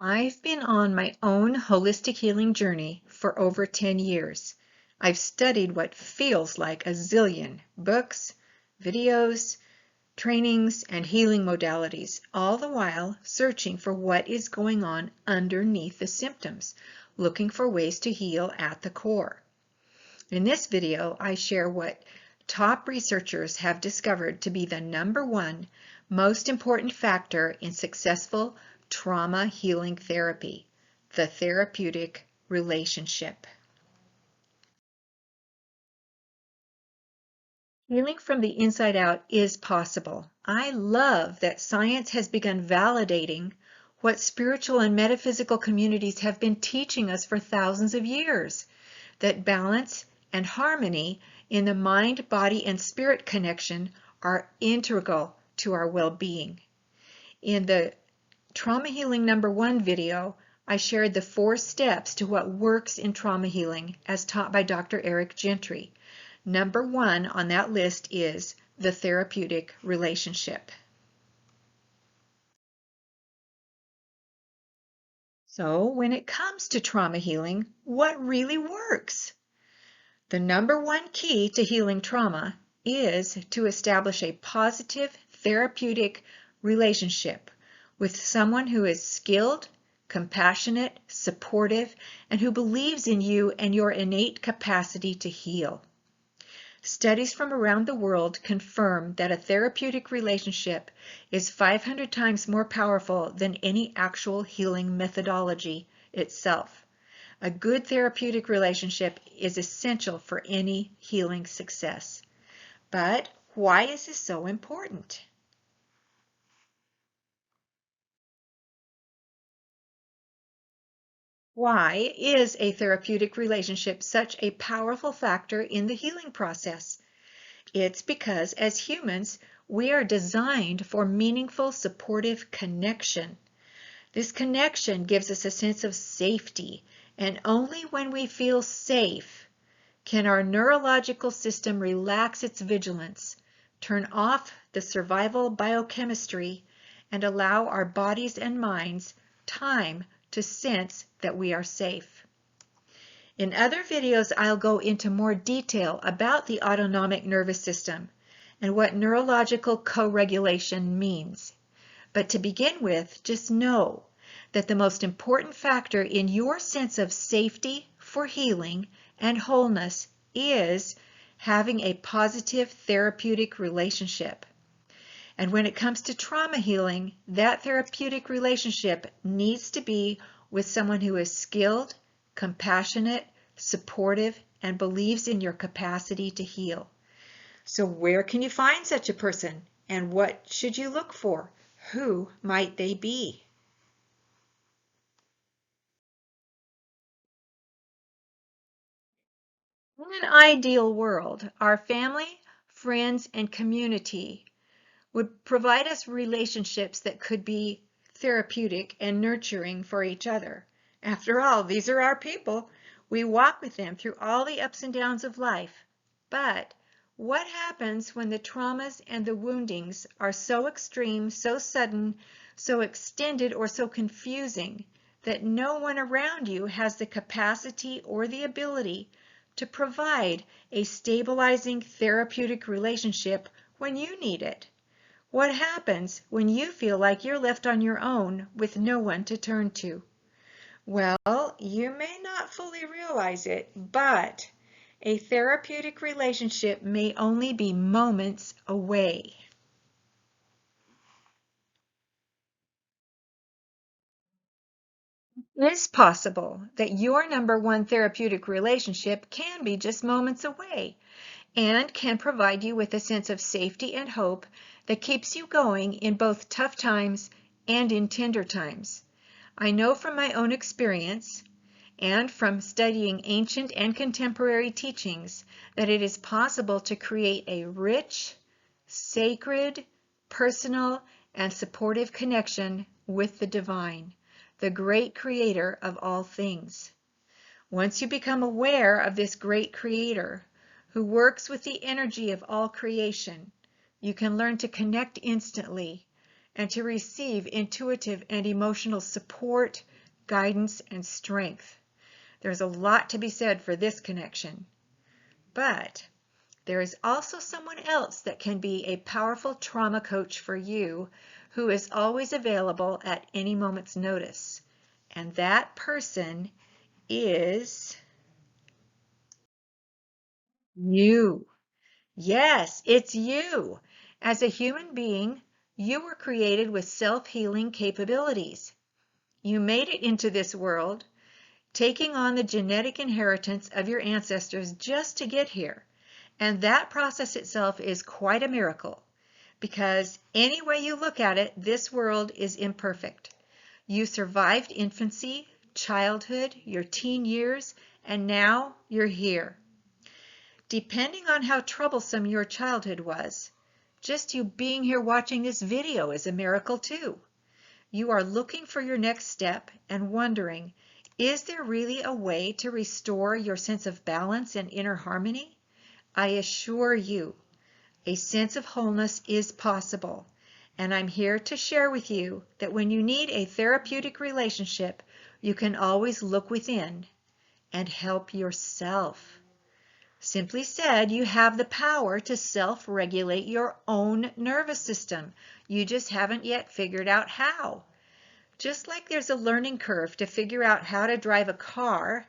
I've been on my own holistic healing journey for over 10 years. I've studied what feels like a zillion books, videos, trainings, and healing modalities, all the while searching for what is going on underneath the symptoms, looking for ways to heal at the core. In this video, I share what top researchers have discovered to be the #1 most important factor in successful trauma healing therapy, the therapeutic relationship. Healing from the inside out is possible. I love that science has begun validating what spiritual and metaphysical communities have been teaching us for thousands of years, that balance and harmony in the mind, body, and spirit connection are integral to our well-being. In the Trauma Healing #1 video, I shared the 4 steps to what works in trauma healing as taught by Dr. Eric Gentry. #1 on that list is the therapeutic relationship. So when it comes to trauma healing, what really works? The #1 key to healing trauma is to establish a positive therapeutic relationship with someone who is skilled, compassionate, supportive, and who believes in you and your innate capacity to heal. Studies from around the world confirm that a therapeutic relationship is 500 times more powerful than any actual healing methodology itself. A good therapeutic relationship is essential for any healing success. But why is this so important? Why is a therapeutic relationship such a powerful factor in the healing process? It's because as humans, we are designed for meaningful, supportive connection. This connection gives us a sense of safety, and only when we feel safe can our neurological system relax its vigilance, turn off the survival biochemistry, and allow our bodies and minds time to sense that we are safe. In other videos, I'll go into more detail about the autonomic nervous system and what neurological co-regulation means. But to begin with, just know that the most important factor in your sense of safety for healing and wholeness is having a positive therapeutic relationship. And when it comes to trauma healing, that therapeutic relationship needs to be with someone who is skilled, compassionate, supportive, and believes in your capacity to heal. So where can you find such a person? And what should you look for? Who might they be? In an ideal world, our family, friends, and community would provide us relationships that could be therapeutic and nurturing for each other. After all, these are our people. We walk with them through all the ups and downs of life. But what happens when the traumas and the woundings are so extreme, so sudden, so extended, or so confusing that no one around you has the capacity or the ability to provide a stabilizing therapeutic relationship when you need it? What happens when you feel like you're left on your own with no one to turn to? Well, you may not fully realize it, but a therapeutic relationship may only be moments away. It is possible that your #1 therapeutic relationship can be just moments away and can provide you with a sense of safety and hope that keeps you going in both tough times and in tender times. I know from my own experience and from studying ancient and contemporary teachings that it is possible to create a rich, sacred, personal, and supportive connection with the divine, the great creator of all things. Once you become aware of this great creator who works with the energy of all creation, you can learn to connect instantly and to receive intuitive and emotional support, guidance, and strength. There's a lot to be said for this connection. But there is also someone else that can be a powerful trauma coach for you who is always available at any moment's notice. And that person is you. Yes, it's you. As a human being, you were created with self-healing capabilities. You made it into this world, taking on the genetic inheritance of your ancestors just to get here. And that process itself is quite a miracle, because any way you look at it, this world is imperfect. You survived infancy, childhood, your teen years, and now you're here. Depending on how troublesome your childhood was, just you being here watching this video is a miracle too. You are looking for your next step and wondering, is there really a way to restore your sense of balance and inner harmony? I assure you, a sense of wholeness is possible. And I'm here to share with you that when you need a therapeutic relationship, you can always look within and help yourself. Simply said, you have the power to self-regulate your own nervous system. You just haven't yet figured out how. Just like there's a learning curve to figure out how to drive a car,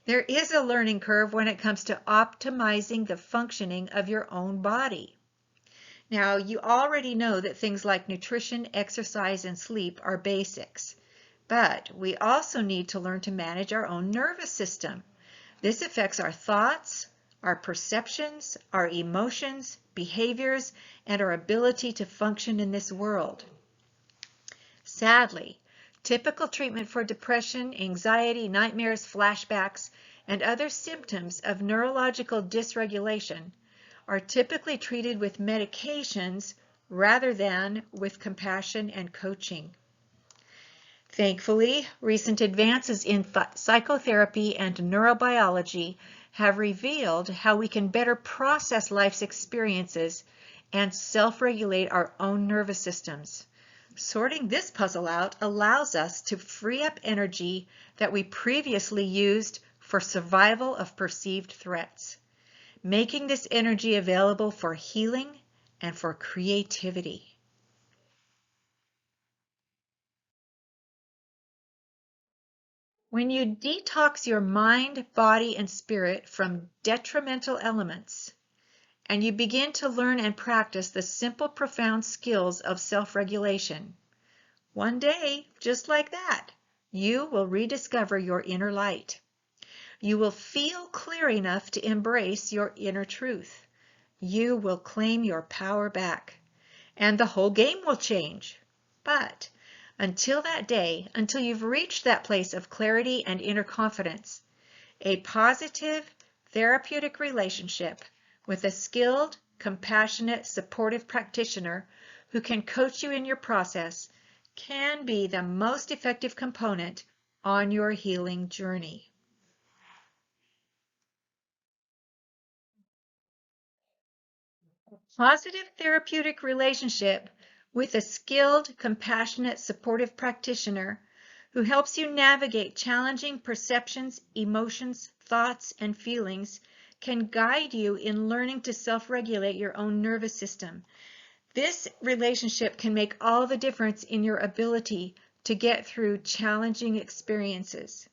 there is a learning curve when it comes to optimizing the functioning of your own body. Now, you already know that things like nutrition, exercise, and sleep are basics, but we also need to learn to manage our own nervous system. This affects our thoughts, our perceptions, our emotions, behaviors, and our ability to function in this world. Sadly, typical treatment for depression, anxiety, nightmares, flashbacks, and other symptoms of neurological dysregulation are typically treated with medications rather than with compassion and coaching. Thankfully, recent advances in psychotherapy and neurobiology have revealed how we can better process life's experiences and self-regulate our own nervous systems. Sorting this puzzle out allows us to free up energy that we previously used for survival of perceived threats, making this energy available for healing and for creativity. When you detox your mind, body, and spirit from detrimental elements, and you begin to learn and practice the simple, profound skills of self-regulation, one day, just like that, you will rediscover your inner light. You will feel clear enough to embrace your inner truth. You will claim your power back, and the whole game will change. But until that day, until you've reached that place of clarity and inner confidence, a positive, therapeutic relationship with a skilled, compassionate, supportive practitioner who can coach you in your process can be the most effective component on your healing journey. Positive therapeutic relationship with a skilled, compassionate, supportive practitioner who helps you navigate challenging perceptions, emotions, thoughts, and feelings can guide you in learning to self-regulate your own nervous system. This relationship can make all the difference in your ability to get through challenging experiences.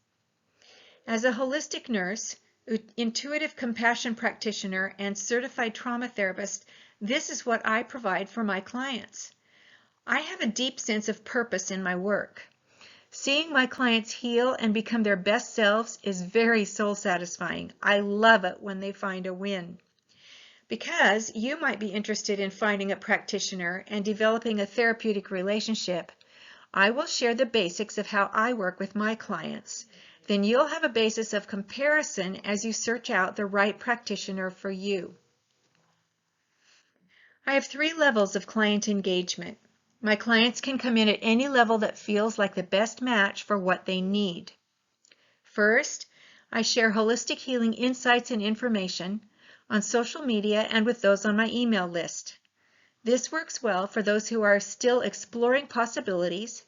As a holistic nurse, intuitive compassion practitioner, and certified trauma therapist, this is what I provide for my clients. I have a deep sense of purpose in my work. Seeing my clients heal and become their best selves is very soul satisfying. I love it when they find a win. Because you might be interested in finding a practitioner and developing a therapeutic relationship, I will share the basics of how I work with my clients. Then you'll have a basis of comparison as you search out the right practitioner for you. I have 3 levels of client engagement. My clients can come in at any level that feels like the best match for what they need. First, I share holistic healing insights and information on social media and with those on my email list. This works well for those who are still exploring possibilities,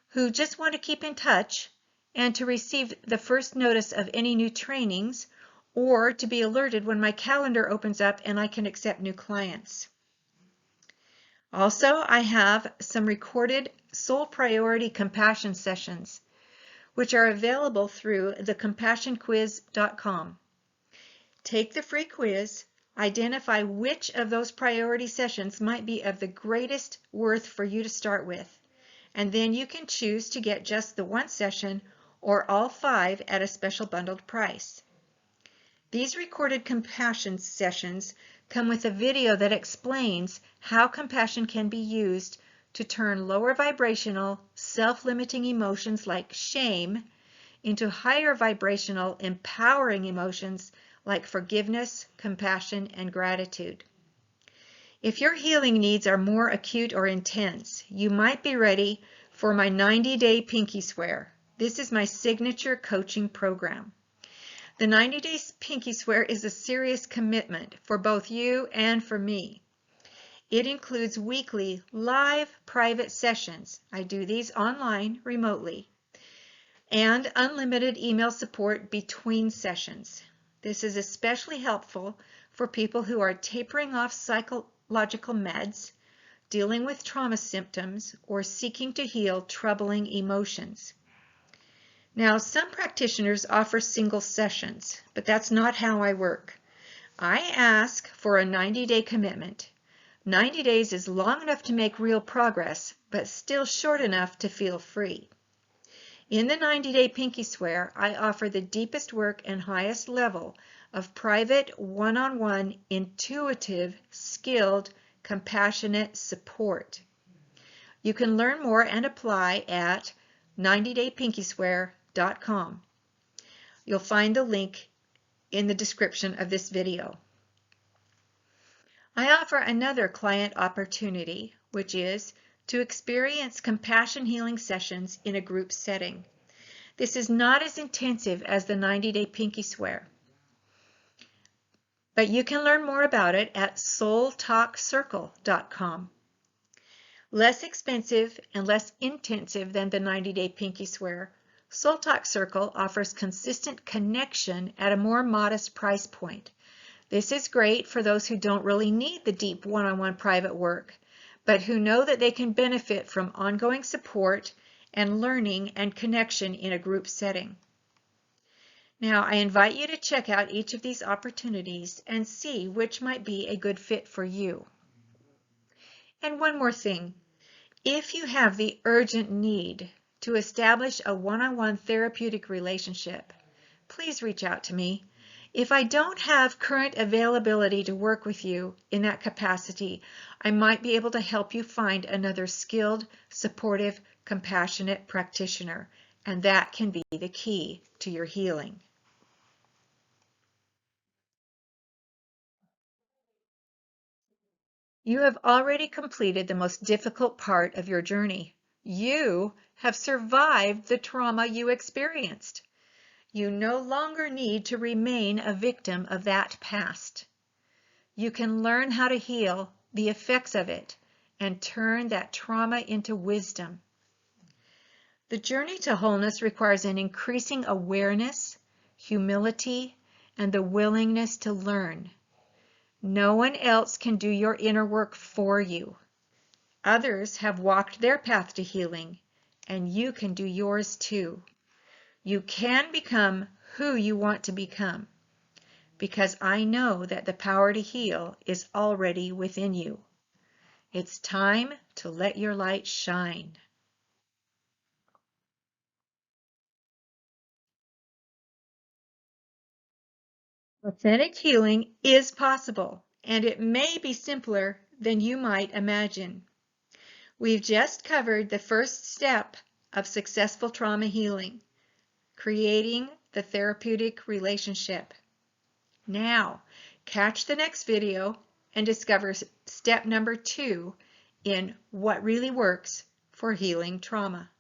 who just want to keep in touch, and to receive the first notice of any new trainings, or to be alerted when my calendar opens up and I can accept new clients. Also, I have some recorded Soul Priority Compassion sessions, which are available through thecompassionquiz.com. Take the free quiz, identify which of those priority sessions might be of the greatest worth for you to start with, and then you can choose to get just the one session or all 5 at a special bundled price. These recorded compassion sessions come with a video that explains how compassion can be used to turn lower vibrational, self-limiting emotions like shame into higher vibrational, empowering emotions like forgiveness, compassion, and gratitude. If your healing needs are more acute or intense, you might be ready for my 90-day Pinky Swear. This is my signature coaching program. The 90-day Pinky Swear is a serious commitment for both you and for me. It includes weekly live private sessions. I do these online remotely, and unlimited email support between sessions. This is especially helpful for people who are tapering off psychological meds, dealing with trauma symptoms, or seeking to heal troubling emotions. Now, some practitioners offer single sessions, but that's not how I work. I ask for a 90-day commitment. 90 days is long enough to make real progress, but still short enough to feel free. In the 90-day Pinky Swear, I offer the deepest work and highest level of private, one-on-one, intuitive, skilled, compassionate support. You can learn more and apply at 90daypinkyswear.com. You'll find the link in the description of this video. I offer another client opportunity, which is to experience compassion healing sessions in a group setting. This is not as intensive as the 90-day Pinky Swear, but you can learn more about it at soultalkcircle.com. Less expensive and less intensive than the 90-day Pinky Swear, Soul Talk Circle offers consistent connection at a more modest price point. This is great for those who don't really need the deep one-on-one private work, but who know that they can benefit from ongoing support and learning and connection in a group setting. Now, I invite you to check out each of these opportunities and see which might be a good fit for you. And one more thing. If you have the urgent need to establish a one-on-one therapeutic relationship, please reach out to me. If I don't have current availability to work with you in that capacity, I might be able to help you find another skilled, supportive, compassionate practitioner, and that can be the key to your healing. You have already completed the most difficult part of your journey. You have survived the trauma you experienced. You no longer need to remain a victim of that past. You can learn how to heal the effects of it and turn that trauma into wisdom. The journey to wholeness requires an increasing awareness, humility, and the willingness to learn. No one else can do your inner work for you. Others have walked their path to healing, and you can do yours too. You can become who you want to become, because I know that the power to heal is already within you. It's time to let your light shine. Authentic healing is possible, and it may be simpler than you might imagine. We've just covered the first step of successful trauma healing, creating the therapeutic relationship. Now, catch the next video and discover step number 2 in what really works for healing trauma.